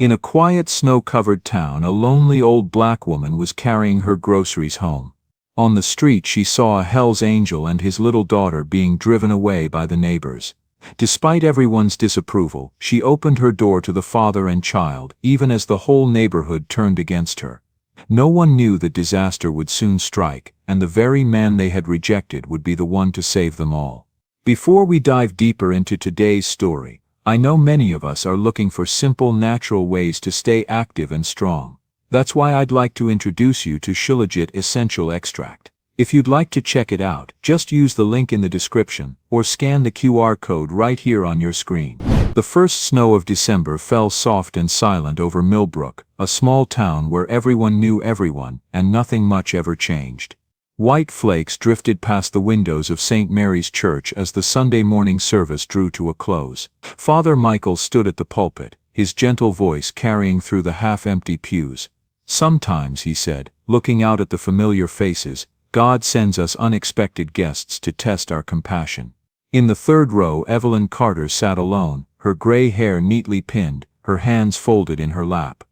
In a quiet snow-covered town, a lonely old black woman was carrying her groceries home. On the street she saw a Hell's Angel and his little daughter being driven away by the neighbors. Despite everyone's disapproval, she opened her door to the father and child, even as the whole neighborhood turned against her. No one knew that disaster would soon strike, and the very man they had rejected would be the one to save them all. Before we dive deeper into today's story, I know many of us are looking for simple, natural ways to stay active and strong. That's why I'd like to introduce you to Shilajit Essential Extract. If you'd like to check it out, just use the link in the description, or scan the QR code right here on your screen. The first snow of December fell soft and silent over Millbrook, a small town where everyone knew everyone, and nothing much ever changed. White flakes drifted past the windows of St. Mary's Church as the Sunday morning service drew to a close. Father Michael stood at the pulpit, his gentle voice carrying through the half-empty pews. Sometimes, he said, looking out at the familiar faces, God sends us unexpected guests to test our compassion. In the third row, Evelyn Carter sat alone, her gray hair neatly pinned, her hands folded in her lap.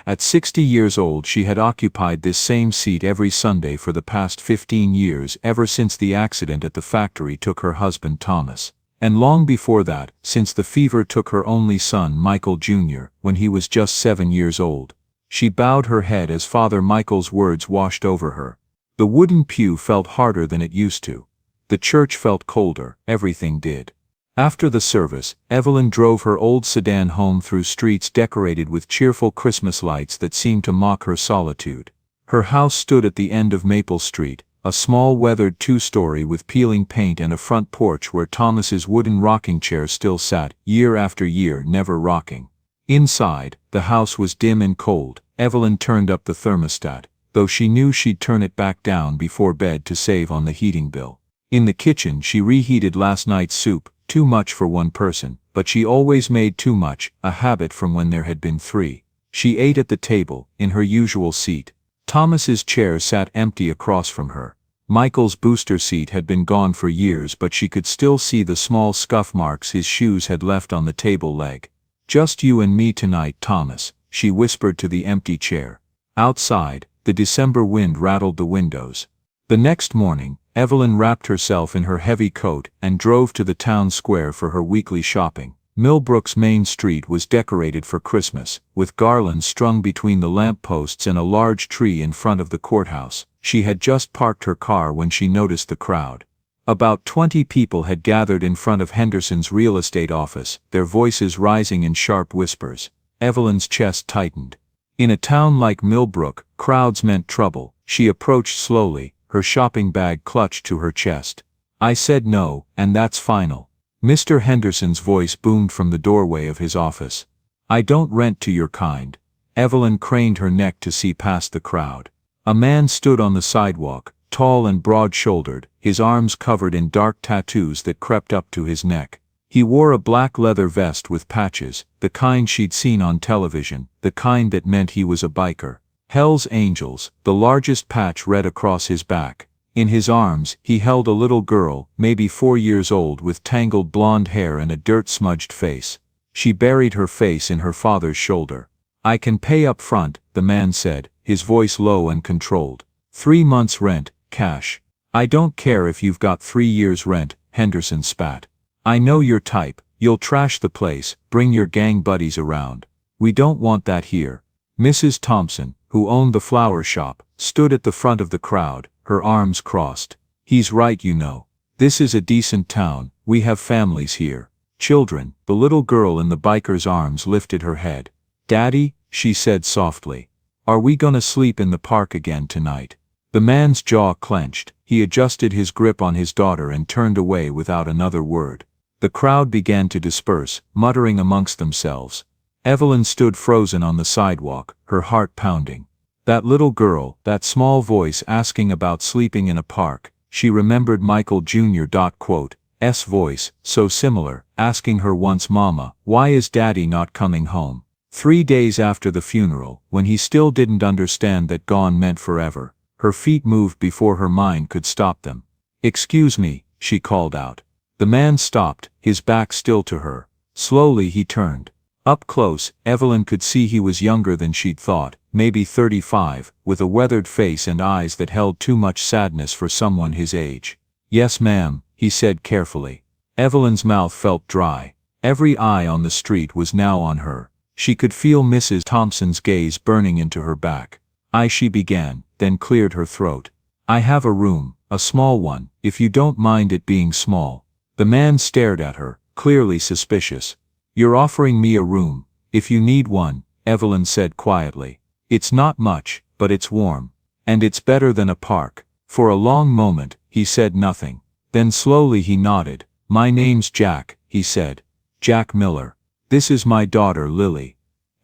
At 60 years old she had occupied this same seat every Sunday for the past 15 years, ever since the accident at the factory took her husband Thomas. And long before that, since the fever took her only son Michael Jr., when he was just 7 years old. She bowed her head as Father Michael's words washed over her. The wooden pew felt harder than it used to. The church felt colder, everything did. After the service, Evelyn drove her old sedan home through streets decorated with cheerful Christmas lights that seemed to mock her solitude. Her house stood at the end of Maple Street, a small weathered two-story with peeling paint and a front porch where Thomas's wooden rocking chair still sat, year after year, never rocking. Inside, the house was dim and cold. Evelyn turned up the thermostat, though she knew she'd turn it back down before bed to save on the heating bill. In the kitchen she reheated last night's soup, too much for one person, but she always made too much, a habit from when there had been 3. She ate at the table, in her usual seat. Thomas's chair sat empty across from her. Michael's booster seat had been gone for years, but she could still see the small scuff marks his shoes had left on the table leg. "Just you and me tonight, Thomas," she whispered to the empty chair. Outside, the December wind rattled the windows. The next morning, Evelyn wrapped herself in her heavy coat and drove to the town square for her weekly shopping. Millbrook's main street was decorated for Christmas, with garlands strung between the lampposts and a large tree in front of the courthouse. She had just parked her car when she noticed the crowd. About 20 people had gathered in front of Henderson's real estate office, their voices rising in sharp whispers. Evelyn's chest tightened. In a town like Millbrook, crowds meant trouble. She approached slowly, her shopping bag clutched to her chest. "I said no, and that's final." Mr. Henderson's voice boomed from the doorway of his office. "I don't rent to your kind." Evelyn craned her neck to see past the crowd. A man stood on the sidewalk, tall and broad-shouldered, his arms covered in dark tattoos that crept up to his neck. He wore a black leather vest with patches, the kind she'd seen on television, the kind that meant he was a biker. Hell's Angels, the largest patch read across his back. In his arms, he held a little girl, maybe 4 years old, with tangled blonde hair and a dirt-smudged face. She buried her face in her father's shoulder. "I can pay up front," the man said, his voice low and controlled. 3 months' rent, cash." "I don't care if you've got 3 years' rent," Henderson spat. "I know your type. You'll trash the place, bring your gang buddies around. We don't want that here." Mrs. Thompson, who owned the flower shop, stood at the front of the crowd, her arms crossed. "He's right, you know. This is a decent town, we have families here. Children." The little girl in the biker's arms lifted her head. "Daddy," she said softly, "are we gonna sleep in the park again tonight?" The man's jaw clenched. He adjusted his grip on his daughter and turned away without another word. The crowd began to disperse, muttering amongst themselves. Evelyn stood frozen on the sidewalk, her heart pounding. That little girl, that small voice asking about sleeping in a park. She remembered Michael Jr.'s voice, so similar, asking her once, "Mama, why is Daddy not coming home?" 3 days after the funeral, when he still didn't understand that gone meant forever, her feet moved before her mind could stop them. "Excuse me," she called out. The man stopped, his back still to her. Slowly he turned. Up close, Evelyn could see he was younger than she'd thought, maybe 35, with a weathered face and eyes that held too much sadness for someone his age. "Yes, ma'am," he said carefully. Evelyn's mouth felt dry. Every eye on the street was now on her. She could feel Mrs. Thompson's gaze burning into her back. She began, then cleared her throat. "I have a room, a small one, if you don't mind it being small." The man stared at her, clearly suspicious. "You're offering me a room, if you need one," Evelyn said quietly. "It's not much, but it's warm. And it's better than a park." For a long moment, he said nothing. Then slowly he nodded. "My name's Jack," he said. "Jack Miller. This is my daughter Lily."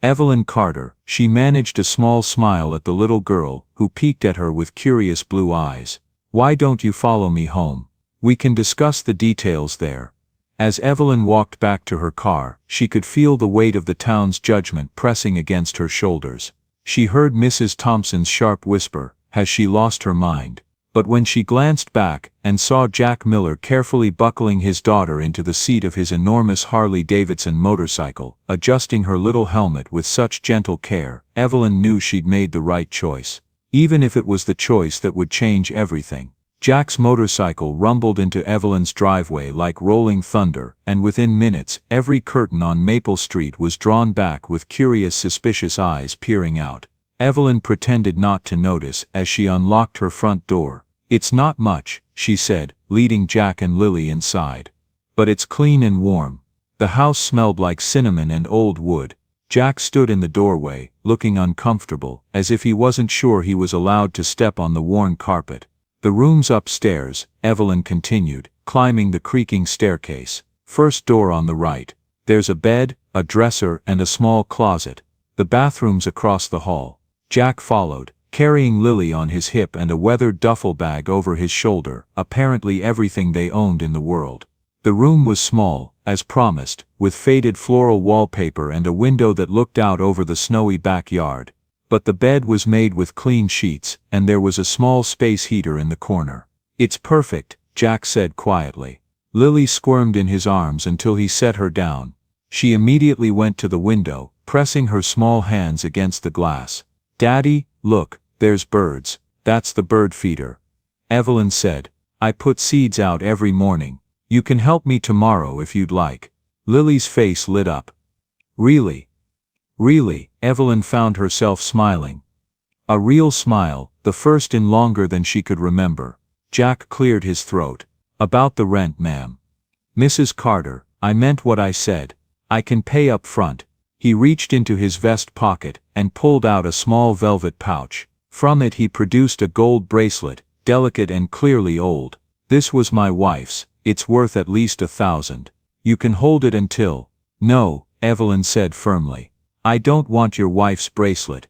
Evelyn Carter. She managed a small smile at the little girl, who peeked at her with curious blue eyes. "Why don't you follow me home? We can discuss the details there." As Evelyn walked back to her car, she could feel the weight of the town's judgment pressing against her shoulders. She heard Mrs. Thompson's sharp whisper, "Has she lost her mind?" But when she glanced back and saw Jack Miller carefully buckling his daughter into the seat of his enormous Harley-Davidson motorcycle, adjusting her little helmet with such gentle care, Evelyn knew she'd made the right choice. Even if it was the choice that would change everything. Jack's motorcycle rumbled into Evelyn's driveway like rolling thunder, and within minutes, every curtain on Maple Street was drawn back with curious, suspicious eyes peering out. Evelyn pretended not to notice as she unlocked her front door. "It's not much," she said, leading Jack and Lily inside. "But it's clean and warm." The house smelled like cinnamon and old wood. Jack stood in the doorway, looking uncomfortable, as if he wasn't sure he was allowed to step on the worn carpet. "The room's upstairs," Evelyn continued, climbing the creaking staircase. "First door on the right. There's a bed, a dresser, and a small closet. The bathroom's across the hall." Jack followed, carrying Lily on his hip and a weathered duffel bag over his shoulder, apparently everything they owned in the world. The room was small, as promised, with faded floral wallpaper and a window that looked out over the snowy backyard. But the bed was made with clean sheets, and there was a small space heater in the corner. "It's perfect," Jack said quietly. Lily squirmed in his arms until he set her down. She immediately went to the window, pressing her small hands against the glass. "Daddy, look, there's birds. That's the bird feeder," Evelyn said. "I put seeds out every morning. You can help me tomorrow if you'd like." Lily's face lit up. "Really? Really?" Evelyn found herself smiling. A real smile, the first in longer than she could remember. Jack cleared his throat. "About the rent, ma'am." "Mrs. Carter, I meant what I said. I can pay up front." He reached into his vest pocket and pulled out a small velvet pouch. From it he produced a gold bracelet, delicate and clearly old. "This was my wife's. It's worth at least 1,000. You can hold it until—" "No," Evelyn said firmly. "I don't want your wife's bracelet."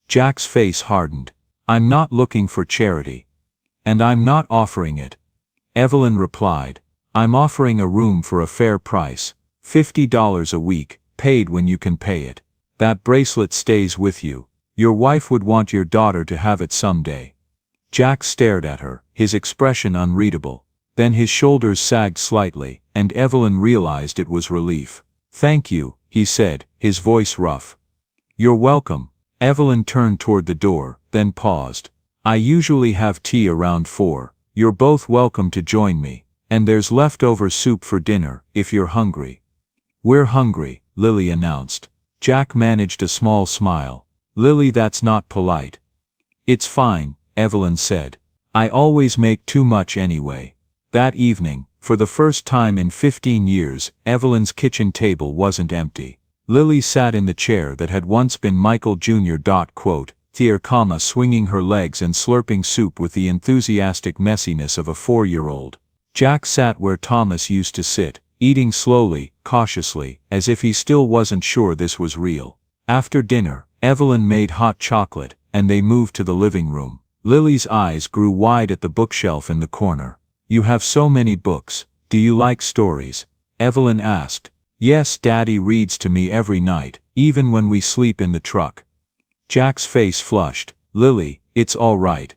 Jack's face hardened. "I'm not looking for charity. And I'm not offering it," Evelyn replied. "I'm offering a room for a fair price. $50 a week, paid when you can pay it. That bracelet stays with you. Your wife would want your daughter to have it someday." Jack stared at her, his expression unreadable. Then his shoulders sagged slightly, and Evelyn realized it was relief. "Thank you," he said, his voice rough. "You're welcome." Evelyn turned toward the door, then paused. "I usually have tea around 4. You're both welcome to join me. And there's leftover soup for dinner, if you're hungry." "We're hungry," Lily announced. Jack managed a small smile. "Lily, that's not polite." "It's fine," Evelyn said. "I always make too much anyway." That evening, for the first time in 15 years, Evelyn's kitchen table wasn't empty. Lily sat in the chair that had once been Michael Jr. Swinging her legs and slurping soup with the enthusiastic messiness of a 4-year-old. Jack sat where Thomas used to sit, eating slowly, cautiously, as if he still wasn't sure this was real. After dinner, Evelyn made hot chocolate, and they moved to the living room. Lily's eyes grew wide at the bookshelf in the corner. "You have so many books. Do you like stories?" Evelyn asked. "Yes, Daddy reads to me every night, even when we sleep in the truck." Jack's face flushed. "Lily, it's all right,"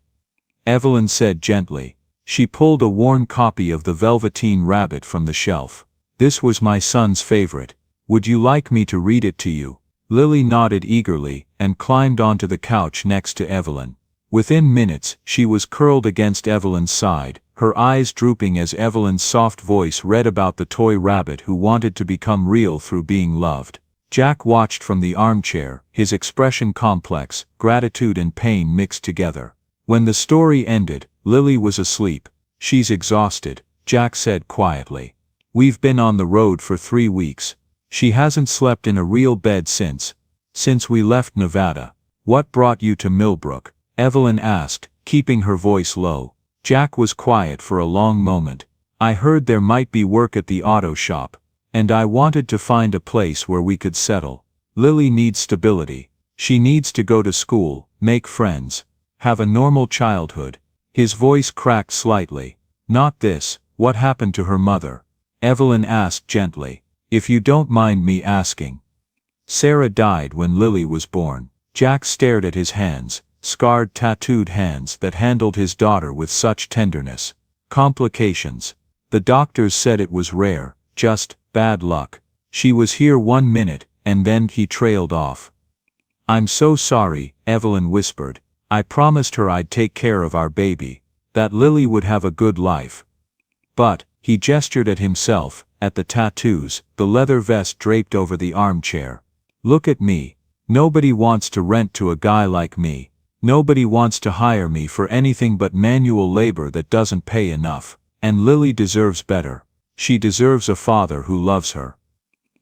Evelyn said gently. She pulled a worn copy of The Velveteen Rabbit from the shelf. "This was my son's favorite. Would you like me to read it to you? Lily nodded eagerly and climbed onto the couch next to Evelyn. Within minutes, she was curled against Evelyn's side, her eyes drooping as Evelyn's soft voice read about the toy rabbit who wanted to become real through being loved. Jack watched from the armchair, his expression complex, gratitude and pain mixed together. When the story ended, Lily was asleep. She's exhausted, Jack said quietly. We've been on the road for 3 weeks. She hasn't slept in a real bed since we left Nevada. What brought you to Millbrook? Evelyn asked, keeping her voice low. Jack was quiet for a long moment. I heard there might be work at the auto shop, and I wanted to find a place where we could settle. Lily needs stability. She needs to go to school, make friends, have a normal childhood. His voice cracked slightly. Not this. What happened to her mother? Evelyn asked gently. If you don't mind me asking. Sarah died when Lily was born. Jack stared at his hands, scarred, tattooed hands that handled his daughter with such tenderness. Complications. The doctors said it was rare, just bad luck. She was here 1 minute, and then he trailed off. I'm so sorry, Evelyn whispered. I promised her I'd take care of our baby, that Lily would have a good life. But, he gestured at himself, at the tattoos, the leather vest draped over the armchair. Look at me. Nobody wants to rent to a guy like me. Nobody wants to hire me for anything but manual labor that doesn't pay enough. And Lily deserves better. She deserves a father who loves her.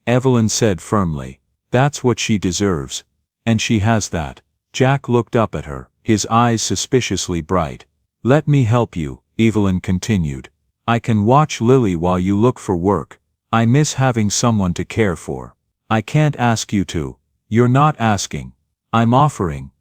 Evelyn said firmly. That's what she deserves. And she has that. Jack looked up at her, his eyes suspiciously bright. Let me help you, Evelyn continued. I can watch Lily while you look for work. I miss having someone to care for. I can't ask you to. You're not asking. I'm offering.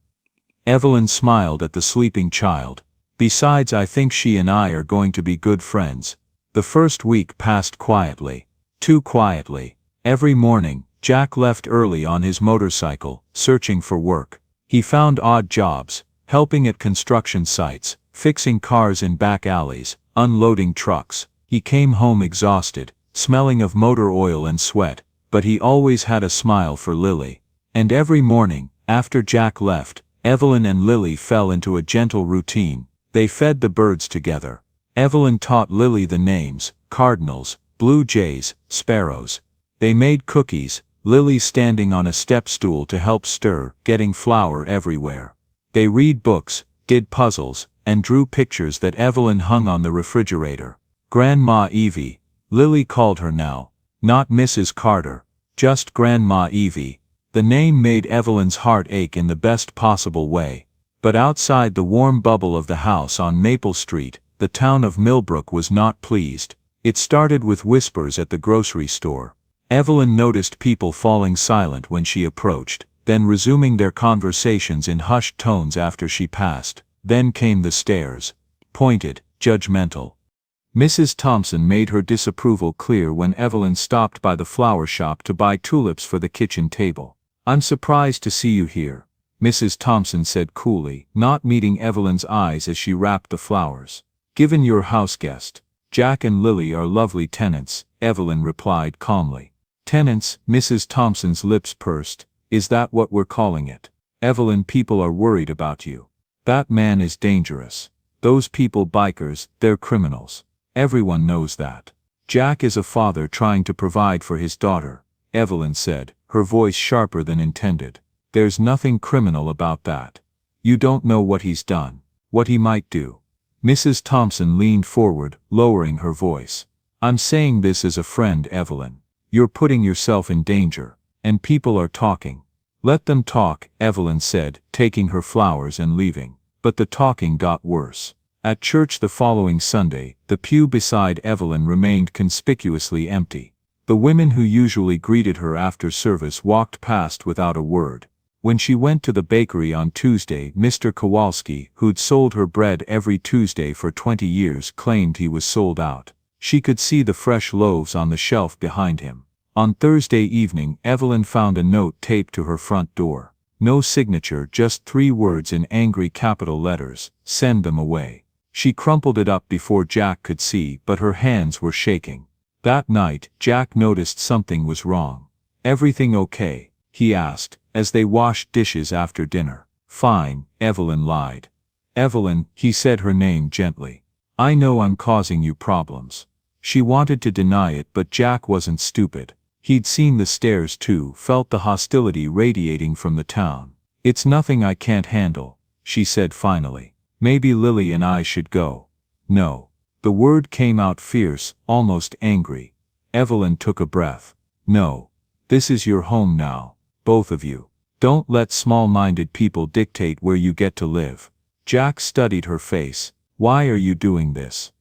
Evelyn smiled at the sleeping child. Besides, I think she and I are going to be good friends. The first week passed quietly. Too quietly. Every morning, Jack left early on his motorcycle, searching for work. He found odd jobs, helping at construction sites, fixing cars in back alleys, unloading trucks. He came home exhausted, smelling of motor oil and sweat, but he always had a smile for Lily. And every morning, after Jack left, Evelyn and Lily fell into a gentle routine. They fed the birds together. Evelyn taught Lily the names: cardinals, blue jays, sparrows. They made cookies, Lily standing on a step stool to help stir, getting flour everywhere. They read books, did puzzles, and drew pictures that Evelyn hung on the refrigerator. Grandma Evie, Lily called her now. Not Mrs. Carter, just Grandma Evie. The name made Evelyn's heart ache in the best possible way. But outside the warm bubble of the house on Maple Street, the town of Millbrook was not pleased. It started with whispers at the grocery store. Evelyn noticed people falling silent when she approached, then resuming their conversations in hushed tones after she passed. Then came the stares. Pointed, judgmental. Mrs. Thompson made her disapproval clear when Evelyn stopped by the flower shop to buy tulips for the kitchen table. I'm surprised to see you here, Mrs. Thompson said coolly, not meeting Evelyn's eyes as she wrapped the flowers. Given your house guest, Jack and Lily are lovely tenants, Evelyn replied calmly. Tenants, Mrs. Thompson's lips pursed. Is that what we're calling it? Evelyn, people are worried about you. That man is dangerous. Those people bikers, they're criminals. Everyone knows that. Jack is a father trying to provide for his daughter, Evelyn said, her voice sharper than intended. There's nothing criminal about that. You don't know what he's done, what he might do. Mrs. Thompson leaned forward, lowering her voice. I'm saying this as a friend, Evelyn. You're putting yourself in danger, and people are talking. Let them talk, Evelyn said, taking her flowers and leaving. But the talking got worse. At church the following Sunday, the pew beside Evelyn remained conspicuously empty. The women who usually greeted her after service walked past without a word. When she went to the bakery on Tuesday, Mr. Kowalski, who'd sold her bread every Tuesday for 20 years, claimed he was sold out. She could see the fresh loaves on the shelf behind him. On Thursday evening, Evelyn found a note taped to her front door. No signature, just 3 words in angry capital letters: send them away. She crumpled it up before Jack could see, but her hands were shaking. That night, Jack noticed something was wrong. Everything okay? He asked, as they washed dishes after dinner. Fine, Evelyn lied. Evelyn, he said her name gently. I know I'm causing you problems. She wanted to deny it, but Jack wasn't stupid. He'd seen the stairs too, felt the hostility radiating from the town. It's nothing I can't handle, she said finally. Maybe Lily and I should go. No. The word came out fierce, almost angry. Evelyn took a breath. No. This is your home now, both of you. Don't let small-minded people dictate where you get to live. Jack studied her face. Why are you doing this?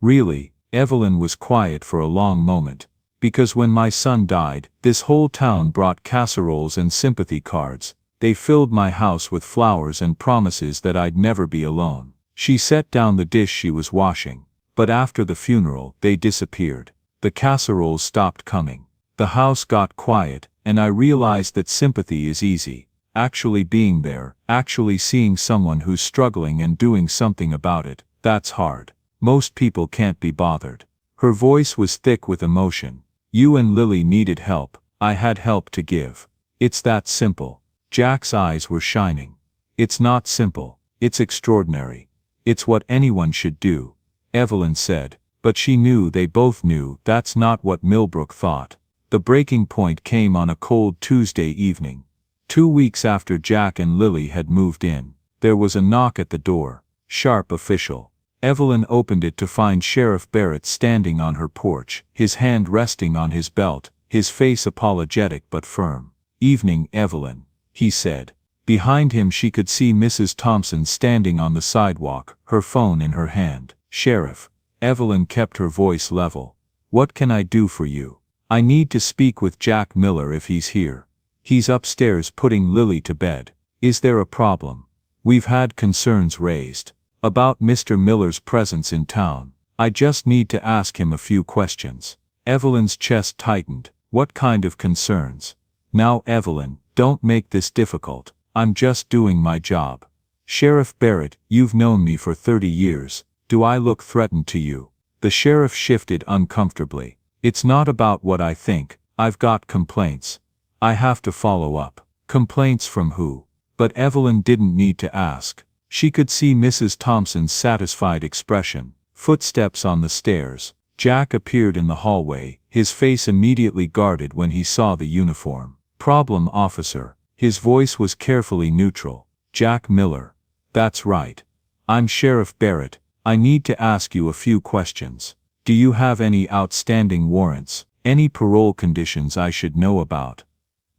Really, Evelyn was quiet for a long moment. Because when my son died, this whole town brought casseroles and sympathy cards. They filled my house with flowers and promises that I'd never be alone. She set down the dish she was washing. But after the funeral, they disappeared. The casseroles stopped coming. The house got quiet, and I realized that sympathy is easy. Actually being there, actually seeing someone who's struggling and doing something about it, that's hard. Most people can't be bothered. Her voice was thick with emotion. You and Lily needed help. I had help to give. It's that simple. Jack's eyes were shining. It's not simple. It's extraordinary. It's what anyone should do, Evelyn said, but she knew they both knew that's not what Millbrook thought. The breaking point came on a cold Tuesday evening. 2 weeks after Jack and Lily had moved in, there was a knock at the door. Sharp, official. Evelyn opened it to find Sheriff Barrett standing on her porch, his hand resting on his belt, his face apologetic but firm. Evening, Evelyn, he said. Behind him she could see Mrs. Thompson standing on the sidewalk, her phone in her hand. Sheriff. Evelyn kept her voice level. What can I do for you? I need to speak with Jack Miller if he's here. He's upstairs putting Lily to bed. Is there a problem? We've had concerns raised about Mr. Miller's presence in town. I just need to ask him a few questions. Evelyn's chest tightened. What kind of concerns? Now Evelyn, don't make this difficult. I'm just doing my job. Sheriff Barrett, you've known me for 30 years. Do I look threatened to you? The sheriff shifted uncomfortably. It's not about what I think. I've got complaints. I have to follow up. Complaints from who? But Evelyn didn't need to ask. She could see Mrs. Thompson's satisfied expression. Footsteps on the stairs. Jack appeared in the hallway, his face immediately guarded when he saw the uniform. Problem, officer. His voice was carefully neutral. Jack Miller. That's right. I'm Sheriff Barrett. I need to ask you a few questions. Do you have any outstanding warrants? Any parole conditions I should know about?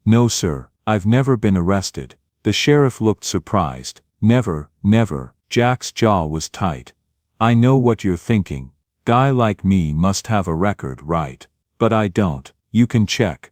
No, sir. I've never been arrested. The sheriff looked surprised. Never, never. Jack's jaw was tight. I know what you're thinking. Guy like me must have a record, right? But I don't. You can check.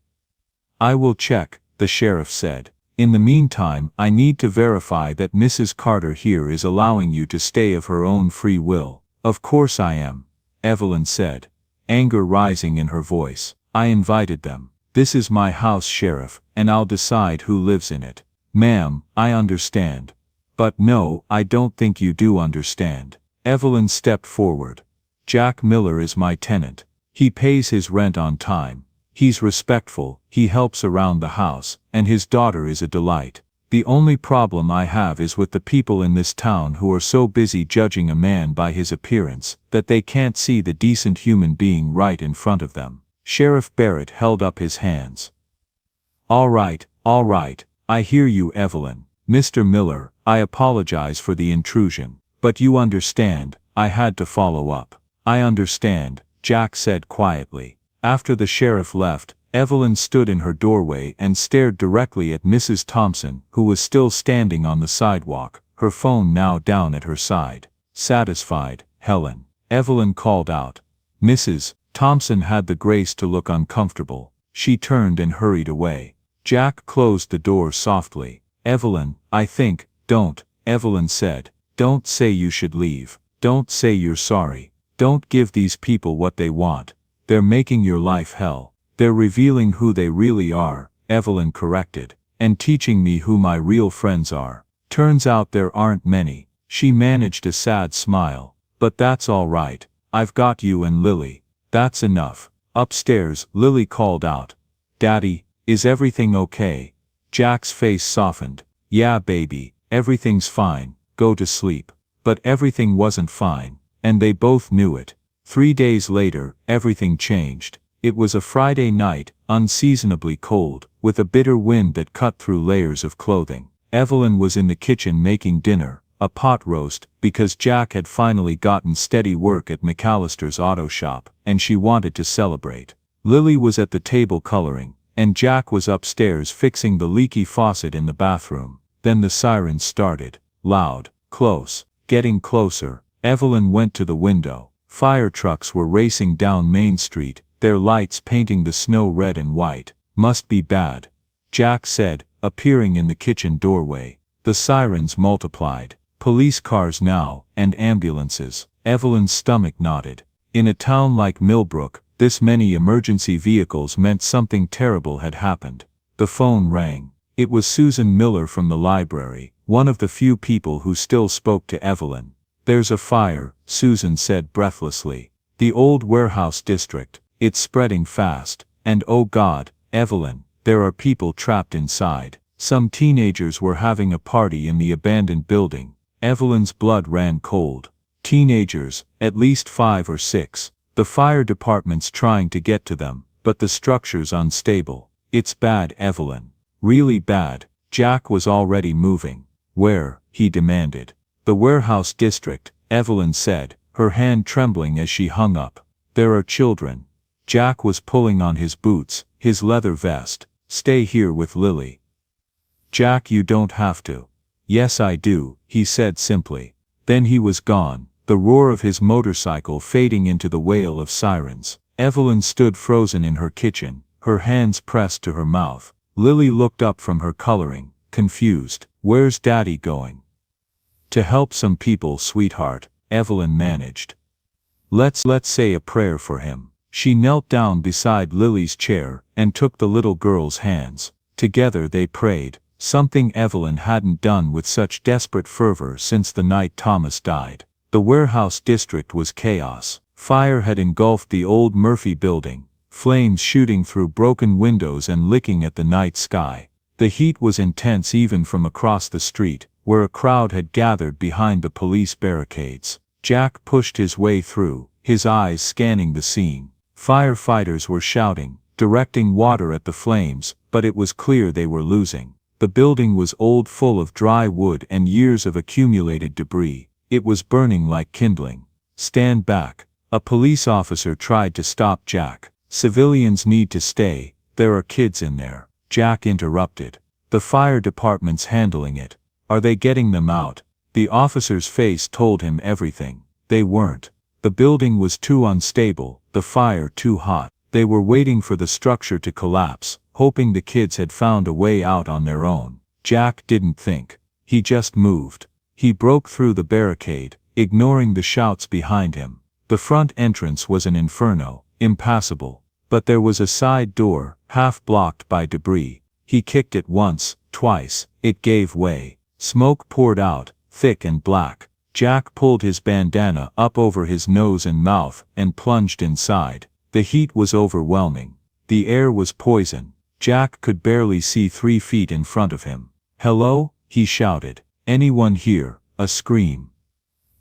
I will check, the sheriff said. In the meantime, I need to verify that Mrs. Carter here is allowing you to stay of her own free will. Of course I am, Evelyn said, anger rising in her voice. I invited them. This is my house, Sheriff, and I'll decide who lives in it. Ma'am, I understand. But no, I don't think you do understand. Evelyn stepped forward. Jack Miller is my tenant. He pays his rent on time. He's respectful, he helps around the house, and his daughter is a delight. The only problem I have is with the people in this town who are so busy judging a man by his appearance, that they can't see the decent human being right in front of them. Sheriff Barrett held up his hands. All right, I hear you, Evelyn. Mr. Miller, I apologize for the intrusion. But you understand, I had to follow up. I understand, Jack said quietly. After the sheriff left, Evelyn stood in her doorway and stared directly at Mrs. Thompson, who was still standing on the sidewalk, her phone now down at her side. Satisfied, Helen, Evelyn called out. Mrs. Thompson had the grace to look uncomfortable. She turned and hurried away. Jack closed the door softly. Evelyn, I think, don't, Evelyn said. Don't say you should leave. Don't say you're sorry. Don't give these people what they want. They're making your life hell. They're revealing who they really are, Evelyn corrected, and teaching me who my real friends are. Turns out there aren't many. She managed a sad smile. But that's all right. I've got you and Lily. That's enough. Upstairs, Lily called out. Daddy, "Is everything okay?" Jack's face softened. "Yeah, baby, everything's fine, go to sleep." But everything wasn't fine, and they both knew it. 3 days later, everything changed. It was a Friday night, unseasonably cold, with a bitter wind that cut through layers of clothing. Evelyn was in the kitchen making dinner, a pot roast, because Jack had finally gotten steady work at McAllister's auto shop, and she wanted to celebrate. Lily was at the table coloring, and Jack was upstairs fixing the leaky faucet in the bathroom. Then the sirens started. Loud, close, getting closer. Evelyn went to the window. Fire trucks were racing down Main Street, their lights painting the snow red and white. "Must be bad," Jack said, appearing in the kitchen doorway. The sirens multiplied. Police cars now, and ambulances. Evelyn's stomach knotted. In a town like Millbrook, this many emergency vehicles meant something terrible had happened. The phone rang. It was Susan Miller from the library, one of the few people who still spoke to Evelyn. "There's a fire," Susan said breathlessly. "The old warehouse district. It's spreading fast. And oh God, Evelyn, there are people trapped inside. Some teenagers were having a party in the abandoned building." Evelyn's blood ran cold. Teenagers, at least 5 or 6. The fire department's trying to get to them, but the structure's unstable. "It's bad, Evelyn. Really bad." Jack was already moving. "Where?" he demanded. "The warehouse district," Evelyn said, her hand trembling as she hung up. "There are children." Jack was pulling on his boots, his leather vest. "Stay here with Lily." "Jack, you don't have to." "Yes, I do," he said simply. Then he was gone, the roar of his motorcycle fading into the wail of sirens. Evelyn stood frozen in her kitchen, her hands pressed to her mouth. Lily looked up from her coloring, confused. "Where's Daddy going?" "To help some people, sweetheart," Evelyn managed. Let's say a prayer for him." She knelt down beside Lily's chair, and took the little girl's hands. Together they prayed, something Evelyn hadn't done with such desperate fervor since the night Thomas died. The warehouse district was chaos. Fire had engulfed the old Murphy building, flames shooting through broken windows and licking at the night sky. The heat was intense even from across the street, where a crowd had gathered behind the police barricades. Jack pushed his way through, his eyes scanning the scene. Firefighters were shouting, directing water at the flames, but it was clear they were losing. The building was old, full of dry wood and years of accumulated debris. It was burning like kindling. "Stand back." A police officer tried to stop Jack. "Civilians need to stay, there are kids in there." Jack interrupted. "The fire department's handling it. Are they getting them out?" The officer's face told him everything. They weren't. The building was too unstable, the fire too hot. They were waiting for the structure to collapse, hoping the kids had found a way out on their own. Jack didn't think. He just moved. He broke through the barricade, ignoring the shouts behind him. The front entrance was an inferno, impassable. But there was a side door, half blocked by debris. He kicked it once, twice. It gave way. Smoke poured out, thick and black. Jack pulled his bandana up over his nose and mouth and plunged inside. The heat was overwhelming. The air was poison. Jack could barely see 3 feet in front of him. "Hello?" he shouted. "Anyone here?" A scream.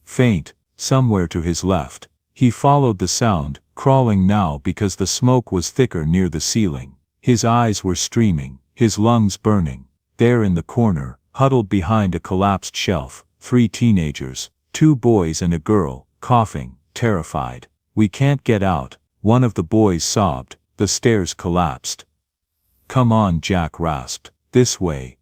Faint, somewhere to his left. He followed the sound, crawling now because the smoke was thicker near the ceiling. His eyes were streaming, his lungs burning. There in the corner, huddled behind a collapsed shelf, 3 teenagers, 2 boys and a girl, coughing, terrified. "We can't get out," one of the boys sobbed. "The stairs collapsed." "Come on," Jack rasped. "This way."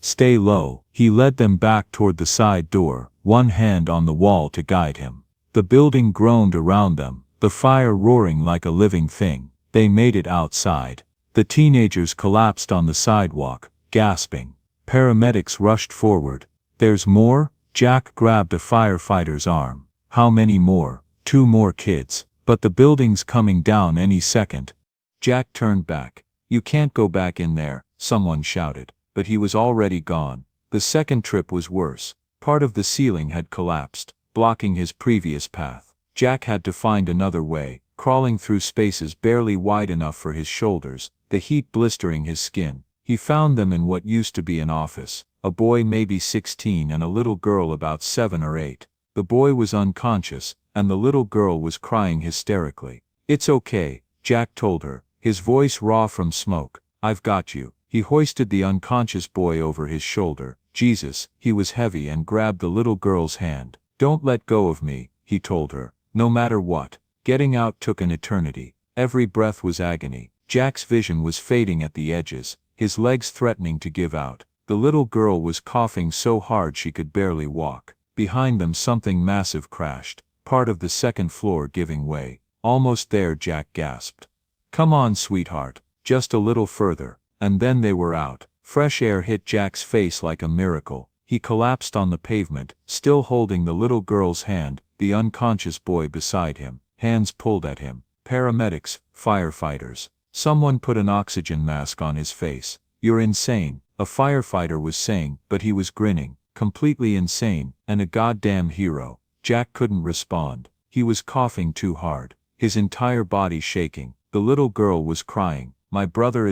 "Stay low." He led them back toward the side door, one hand on the wall to guide him. The building groaned around them, the fire roaring like a living thing. They made it outside. The teenagers collapsed on the sidewalk, gasping. Paramedics rushed forward. "There's more?" Jack grabbed a firefighter's arm. "How many more?" "2 more kids. But the building's coming down any second." Jack turned back. "You can't go back in there," someone shouted. But he was already gone. The second trip was worse. Part of the ceiling had collapsed, blocking his previous path. Jack had to find another way, crawling through spaces barely wide enough for his shoulders. the heat blistering his skin. He found them in what used to be an office, a boy maybe 16 and a little girl about 7 or 8. The boy was unconscious, and the little girl was crying hysterically. "It's okay," Jack told her, his voice raw from smoke. "I've got you." He hoisted the unconscious boy over his shoulder. Jesus, he was heavy and grabbed the little girl's hand. "Don't let go of me," he told her, "no matter what." Getting out took an eternity. Every breath was agony. Jack's vision was fading at the edges, his legs threatening to give out. The little girl was coughing so hard she could barely walk. Behind them something massive crashed, part of the second floor giving way. "Almost there," Jack gasped. "Come on, sweetheart, just a little further." And then they were out. Fresh air hit Jack's face like a miracle. He collapsed on the pavement, still holding the little girl's hand, the unconscious boy beside him, hands pulled at him. Paramedics, firefighters. Someone put an oxygen mask on his face. "You're insane," a firefighter was saying, but he was grinning. "Completely insane, and a goddamn hero." Jack couldn't respond. He was coughing too hard, his entire body shaking. The little girl was crying. My brother,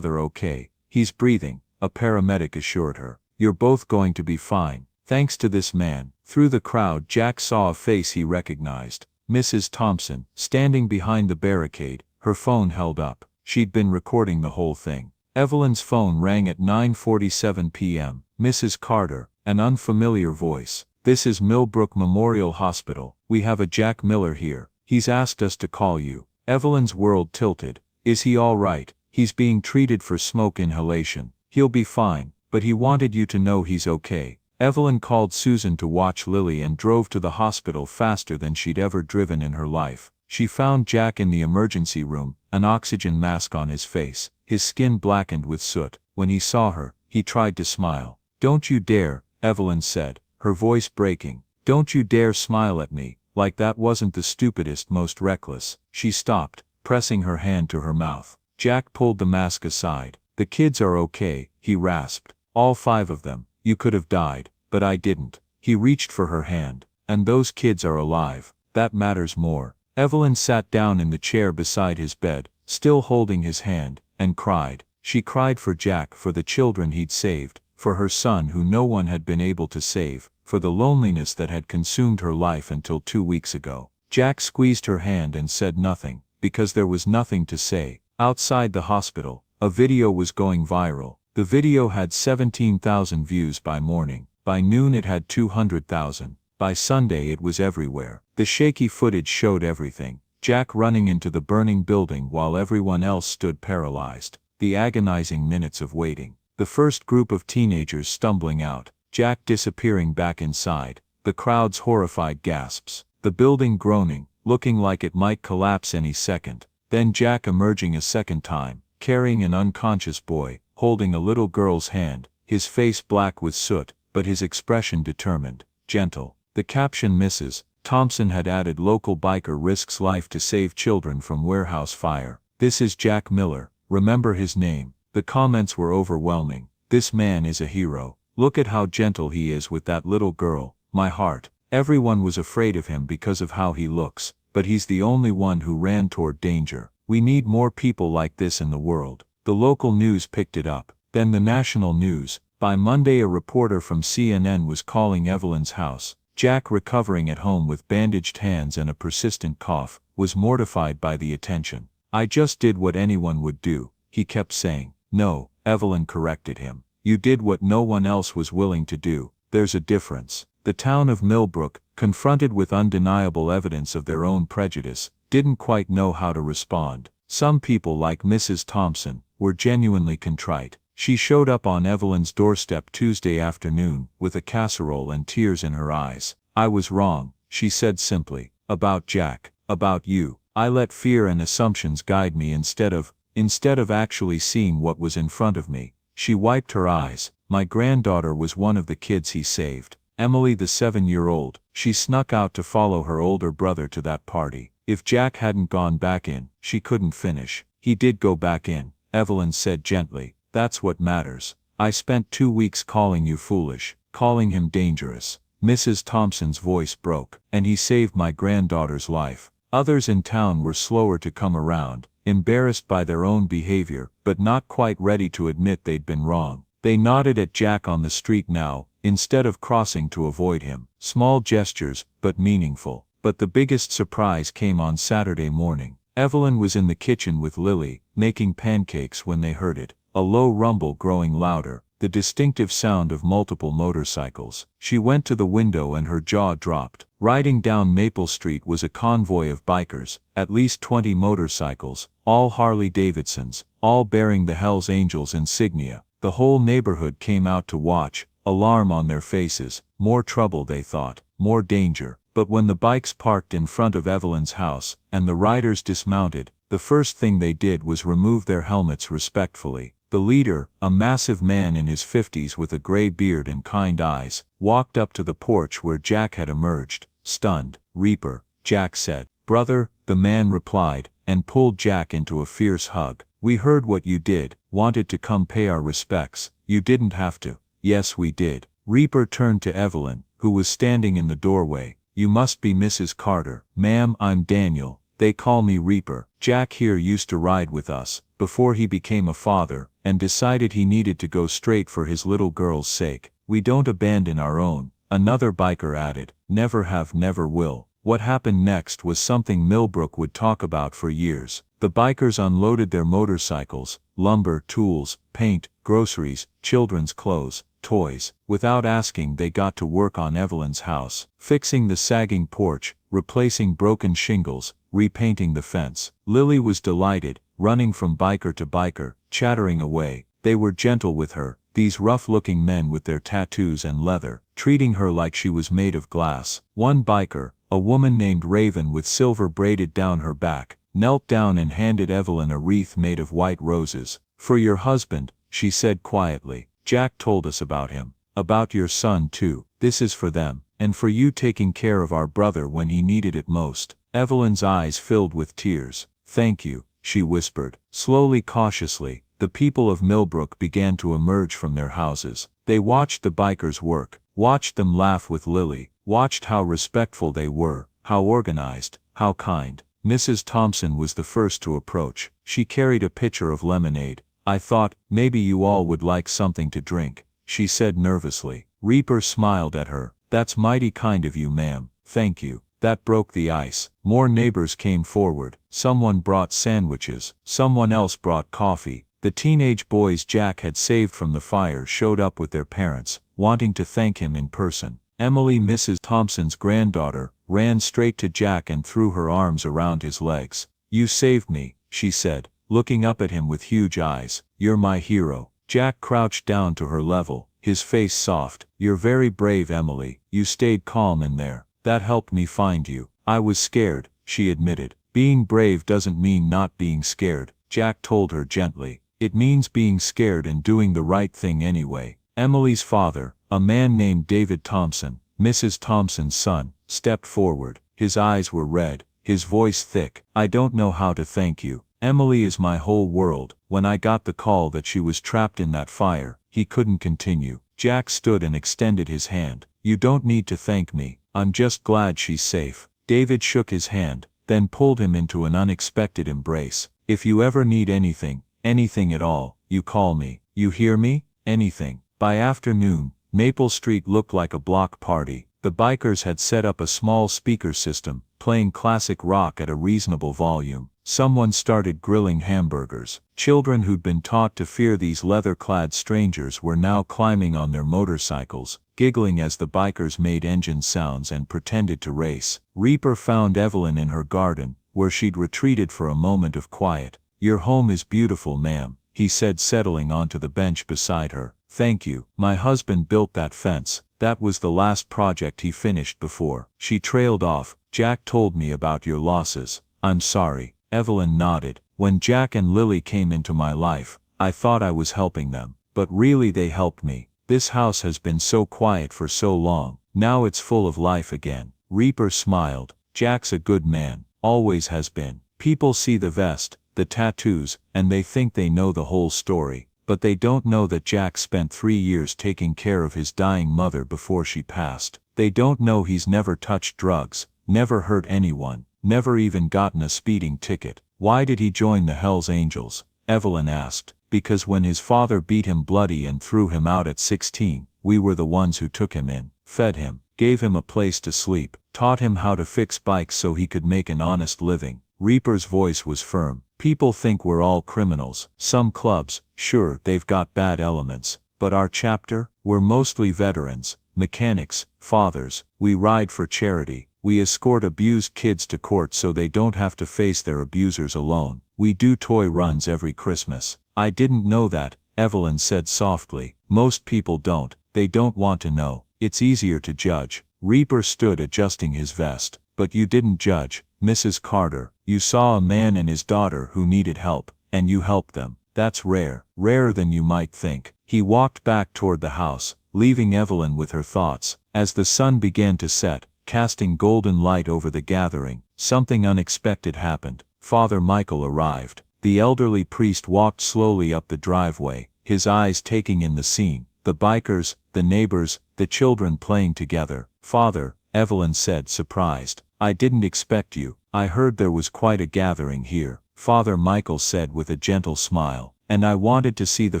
okay? He's breathing," a paramedic assured her. "You're both going to be fine, thanks to this man." Through the crowd Jack saw a face he recognized. Mrs. Thompson, standing behind the barricade, her phone held up. She'd been recording the whole thing. Evelyn's phone rang at 9:47 p.m. "Mrs. Carter," an unfamiliar voice. "This is Millbrook Memorial Hospital. We have a Jack Miller here. He's asked us to call you." Evelyn's world tilted. "Is he all right?" "He's being treated for smoke inhalation. He'll be fine, but he wanted you to know he's okay." Evelyn called Susan to watch Lily and drove to the hospital faster than she'd ever driven in her life. She found Jack in the emergency room, an oxygen mask on his face, his skin blackened with soot. When he saw her, he tried to smile. "Don't you dare," Evelyn said, her voice breaking. "Don't you dare smile at me, like that wasn't the stupidest, most reckless." She stopped, pressing her hand to her mouth. Jack pulled the mask aside. "The kids are okay," he rasped. "All 5 of them. You could have died, but I didn't." He reached for her hand. "And those kids are alive. That matters more." Evelyn sat down in the chair beside his bed, still holding his hand, and cried. She cried for Jack, for the children he'd saved, for her son who no one had been able to save, for the loneliness that had consumed her life until 2 weeks ago. Jack squeezed her hand and said nothing, because there was nothing to say. Outside the hospital, a video was going viral. The video had 17,000 views by morning. By noon it had 200,000. By Sunday it was everywhere. The shaky footage showed everything. Jack running into the burning building while everyone else stood paralyzed. The agonizing minutes of waiting. The first group of teenagers stumbling out. Jack disappearing back inside. The crowd's horrified gasps. The building groaning, looking like it might collapse any second. Then Jack emerging a second time, carrying an unconscious boy, holding a little girl's hand, his face black with soot, but his expression determined, gentle. The caption Mrs. Thompson had added, "Local biker risks life to save children from warehouse fire. This is Jack Miller, remember his name." The comments were overwhelming. "This man is a hero. Look at how gentle he is with that little girl. My heart." Everyone was afraid of him because of how he looks, but he's the only one who ran toward danger. We need more people like this in the world. The local news picked it up, then the national news. By Monday a reporter from CNN was calling Evelyn's house. Jack, recovering at home with bandaged hands and a persistent cough, was mortified by the attention. "I just did what anyone would do," he kept saying. "No," Evelyn corrected him. "You did what no one else was willing to do. There's a difference." The town of Millbrook, confronted with undeniable evidence of their own prejudice, didn't quite know how to respond. Some people, like Mrs. Thompson, were genuinely contrite. She showed up on Evelyn's doorstep Tuesday afternoon, with a casserole and tears in her eyes. "I was wrong," she said simply. "About Jack. About you. I let fear and assumptions guide me instead of actually seeing what was in front of me." She wiped her eyes. "My granddaughter was one of the kids he saved. Emily, the 7-year-old, she snuck out to follow her older brother to that party. If Jack hadn't gone back in," she couldn't finish. "He did go back in," Evelyn said gently. "That's what matters. I spent 2 weeks calling you foolish, calling him dangerous." Mrs. Thompson's voice broke. "And he saved my granddaughter's life." Others in town were slower to come around. embarrassed by their own behavior, but not quite ready to admit they'd been wrong. They nodded at Jack on the street now, instead of crossing to avoid him. Small gestures, but meaningful. But the biggest surprise came on Saturday morning. Evelyn was in the kitchen with Lily, making pancakes when they heard it. A low rumble growing louder, the distinctive sound of multiple motorcycles. She went to the window and her jaw dropped. Riding down Maple Street was a convoy of bikers, at least 20 motorcycles, all Harley-Davidsons, all bearing the Hells Angels insignia. The whole neighborhood came out to watch, alarm on their faces. More trouble, they thought, more danger. But when the bikes parked in front of Evelyn's house, and the riders dismounted, the first thing they did was remove their helmets respectfully. The leader, a massive man in his 50s with a gray beard and kind eyes, walked up to the porch where Jack had emerged. Stunned. "Reaper," Jack said. "Brother," the man replied, and pulled Jack into a fierce hug. "We heard what you did, wanted to come pay our respects. You didn't have to." "Yes, we did." Reaper turned to Evelyn, who was standing in the doorway. "You must be Mrs. Carter." "Ma'am, I'm Daniel. They call me Reaper. Jack here used to ride with us, before he became a father, and decided he needed to go straight for his little girl's sake. We don't abandon our own," another biker added. "Never have, never will." What happened next was something Millbrook would talk about for years. The bikers unloaded their motorcycles, lumber, tools, paint, groceries, children's clothes, toys. Without asking, they got to work on Evelyn's house, fixing the sagging porch, replacing broken shingles, repainting the fence. Lily was delighted, running from biker to biker, chattering away. They were gentle with her, these rough-looking men with their tattoos and leather, treating her like she was made of glass. One biker, a woman named Raven with silver braided down her back, knelt down and handed Evelyn a wreath made of white roses. "For your husband," she said quietly. "Jack told us about him. About your son too. This is for them, and for you taking care of our brother when he needed it most." Evelyn's eyes filled with tears. "Thank you," she whispered. Slowly, cautiously, the people of Millbrook began to emerge from their houses. They watched the bikers work, watched them laugh with Lily, watched how respectful they were, how organized, how kind. Mrs. Thompson was the first to approach. She carried a pitcher of lemonade. "I thought, maybe you all would like something to drink," she said nervously. Reaper smiled at her. "That's mighty kind of you, ma'am. Thank you." That broke the ice. More neighbors came forward. Someone brought sandwiches. Someone else brought coffee. The teenage boys Jack had saved from the fire showed up with their parents, wanting to thank him in person. Emily, Mrs. Thompson's granddaughter, ran straight to Jack and threw her arms around his legs. "You saved me," she said, looking up at him with huge eyes. "You're my hero." Jack crouched down to her level, his face soft. "You're very brave, Emily. You stayed calm in there. That helped me find you." "I was scared," she admitted. "Being brave doesn't mean not being scared," Jack told her gently. "It means being scared and doing the right thing anyway." Emily's father, a man named David Thompson, Mrs. Thompson's son, stepped forward. His eyes were red, his voice thick. "I don't know how to thank you. Emily is my whole world." When I got the call that she was trapped in that fire, he couldn't continue. Jack stood and extended his hand. "You don't need to thank me. I'm just glad she's safe." David shook his hand, then pulled him into an unexpected embrace. "If you ever need anything, anything at all, you call me. You hear me? Anything." By afternoon, Maple Street looked like a block party. The bikers had set up a small speaker system, playing classic rock at a reasonable volume. Someone started grilling hamburgers. Children who'd been taught to fear these leather-clad strangers were now climbing on their motorcycles, giggling as the bikers made engine sounds and pretended to race. Reaper found Evelyn in her garden, where she'd retreated for a moment of quiet. "Your home is beautiful, ma'am," he said, settling onto the bench beside her. "Thank you. My husband built that fence. That was the last project he finished before." She trailed off. "Jack told me about your losses. I'm sorry." Evelyn nodded. "When Jack and Lily came into my life, I thought I was helping them. But really they helped me. This house has been so quiet for so long. Now it's full of life again." Reaper smiled. "Jack's a good man. Always has been. People see the vest, the tattoos, and they think they know the whole story. But they don't know that Jack spent 3 years taking care of his dying mother before she passed. They don't know he's never touched drugs, never hurt anyone, never even gotten a speeding ticket. Why did he join the Hells Angels? Evelyn asked. Because when his father beat him bloody and threw him out at 16, we were the ones who took him in, fed him, gave him a place to sleep, taught him how to fix bikes so he could make an honest living. Reaper's voice was firm. People think we're all criminals. Some clubs, sure, they've got bad elements. But our chapter? We're mostly veterans, mechanics, fathers. We ride for charity. We escort abused kids to court so they don't have to face their abusers alone. We do toy runs every Christmas. I didn't know that, Evelyn said softly. Most people don't. They don't want to know. It's easier to judge. Reaper stood adjusting his vest. But you didn't judge, Mrs. Carter. You saw a man and his daughter who needed help, and you helped them. That's rare, rarer than you might think. He walked back toward the house, leaving Evelyn with her thoughts. As the sun began to set, casting golden light over the gathering, something unexpected happened. Father Michael arrived. The elderly priest walked slowly up the driveway, his eyes taking in the scene. The bikers, the neighbors, the children playing together. Father, Evelyn said, surprised. I didn't expect you. I heard there was quite a gathering here. Father Michael said with a gentle smile. And I wanted to see the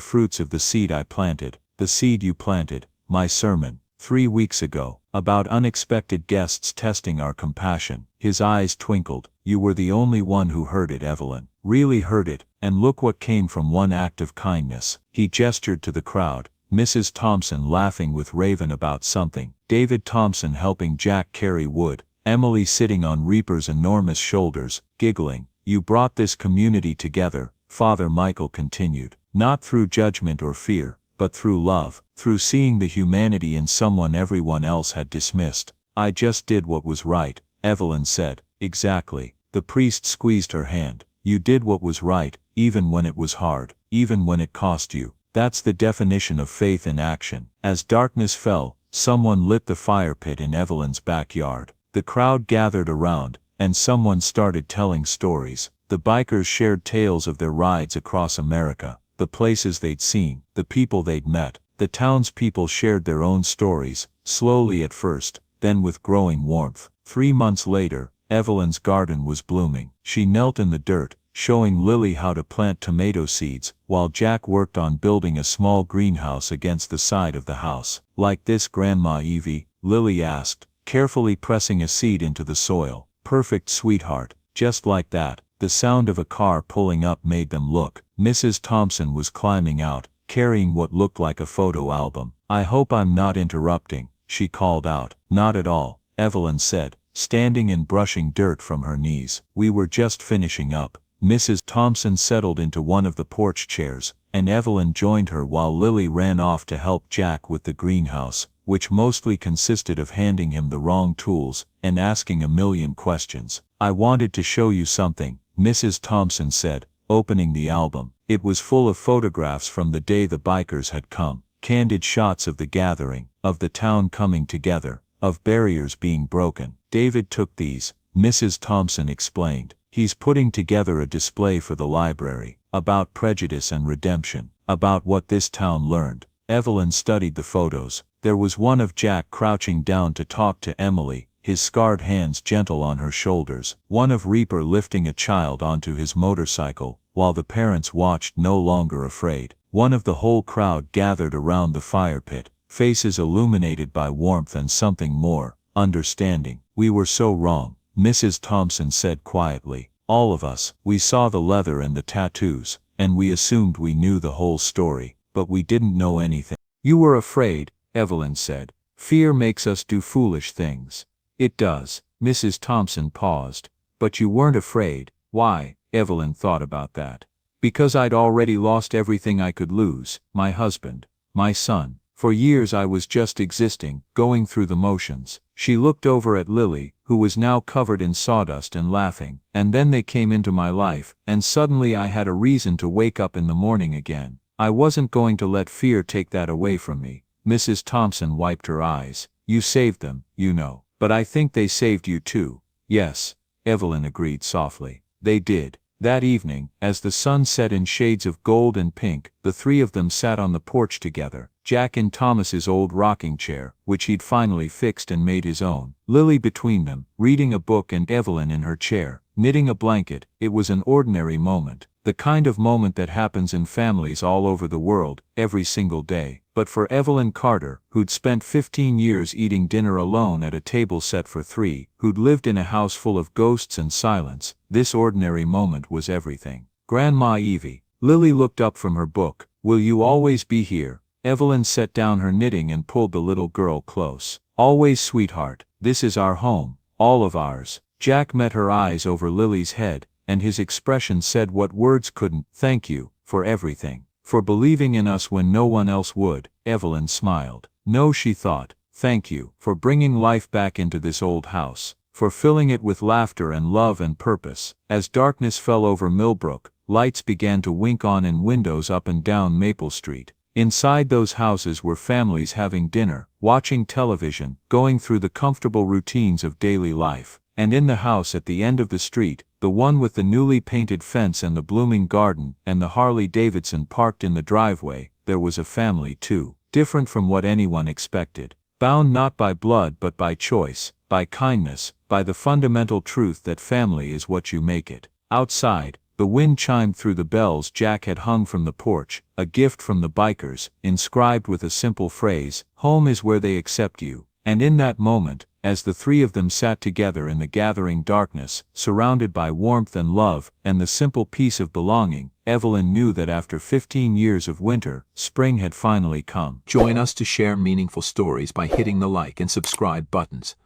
fruits of the seed I planted. The seed you planted, my sermon, 3 weeks ago, about unexpected guests testing our compassion. His eyes twinkled. You were the only one who heard it, Evelyn. Really heard it, and look what came from one act of kindness. He gestured to the crowd. Mrs. Thompson laughing with Raven about something. David Thompson helping Jack carry wood. Emily sitting on Reaper's enormous shoulders, giggling. You brought this community together, Father Michael continued. Not through judgment or fear, but through love, through seeing the humanity in someone everyone else had dismissed. I just did what was right, Evelyn said. Exactly. The priest squeezed her hand. You did what was right, even when it was hard, even when it cost you. That's the definition of faith in action. As darkness fell, someone lit the fire pit in Evelyn's backyard. The crowd gathered around, and someone started telling stories. The bikers shared tales of their rides across America, the places they'd seen, the people they'd met. The townspeople shared their own stories, slowly at first, then with growing warmth. 3 months later, Evelyn's garden was blooming. She knelt in the dirt, showing Lily how to plant tomato seeds, while Jack worked on building a small greenhouse against the side of the house. Like this, Grandma Evie? Lily asked, carefully pressing a seed into the soil. Perfect, sweetheart. Just like that. The sound of a car pulling up made them look. Mrs. Thompson was climbing out, carrying what looked like a photo album. I hope I'm not interrupting, she called out. Not at all, Evelyn said, standing and brushing dirt from her knees. We were just finishing up. Mrs. Thompson settled into one of the porch chairs, and Evelyn joined her while Lily ran off to help Jack with the greenhouse, which mostly consisted of handing him the wrong tools and asking a million questions. I wanted to show you something, Mrs. Thompson said, opening the album. It was full of photographs from the day the bikers had come, candid shots of the gathering, of the town coming together, of barriers being broken. David took these, Mrs. Thompson explained. He's putting together a display for the library, about prejudice and redemption, about what this town learned. Evelyn studied the photos. There was one of Jack crouching down to talk to Emily, his scarred hands gentle on her shoulders. One of Reaper lifting a child onto his motorcycle, while the parents watched, no longer afraid. One of the whole crowd gathered around the fire pit, faces illuminated by warmth and something more, understanding. We were so wrong, Mrs. Thompson said quietly. All of us. We saw the leather and the tattoos, and we assumed we knew the whole story, but we didn't know anything. You were afraid, Evelyn said. Fear makes us do foolish things. It does. Mrs. Thompson paused. But you weren't afraid. Why? Evelyn thought about that. Because I'd already lost everything I could lose, my husband, my son. For years I was just existing, going through the motions. She looked over at Lily, who was now covered in sawdust and laughing. And then they came into my life, and suddenly I had a reason to wake up in the morning again. I wasn't going to let fear take that away from me. Mrs. Thompson wiped her eyes. You saved them, you know. But I think they saved you too. Yes, Evelyn agreed softly. They did. That evening, as the sun set in shades of gold and pink, the three of them sat on the porch together, Jack in Thomas's old rocking chair, which he'd finally fixed and made his own, Lily between them, reading a book, and Evelyn in her chair, knitting a blanket. It was an ordinary moment, the kind of moment that happens in families all over the world, every single day. But for Evelyn Carter, who'd spent 15 years eating dinner alone at a table set for three, who'd lived in a house full of ghosts and silence, this ordinary moment was everything. Grandma Evie. Lily looked up from her book. Will you always be here? Evelyn set down her knitting and pulled the little girl close. Always, sweetheart. This is our home, all of ours. Jack met her eyes over Lily's head, and his expression said what words couldn't. Thank you, for everything. For believing in us when no one else would. Evelyn smiled. No, she thought. Thank you, for bringing life back into this old house. For filling it with laughter and love and purpose. As darkness fell over Millbrook, lights began to wink on in windows up and down Maple Street. Inside those houses were families having dinner, watching television, going through the comfortable routines of daily life. And in the house at the end of the street, the one with the newly painted fence and the blooming garden, and the Harley-Davidson parked in the driveway, there was a family too, different from what anyone expected. Bound not by blood but by choice, by kindness, by the fundamental truth that family is what you make it. Outside, the wind chimed through the bells Jack had hung from the porch, a gift from the bikers, inscribed with a simple phrase, "Home is where they accept you." And in that moment, as the three of them sat together in the gathering darkness, surrounded by warmth and love, and the simple peace of belonging, Evelyn knew that after 15 years of winter, spring had finally come. Join us to share meaningful stories by hitting the like and subscribe buttons.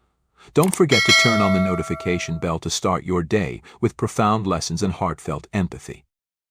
Don't forget to turn on the notification bell to start your day with profound lessons and heartfelt empathy.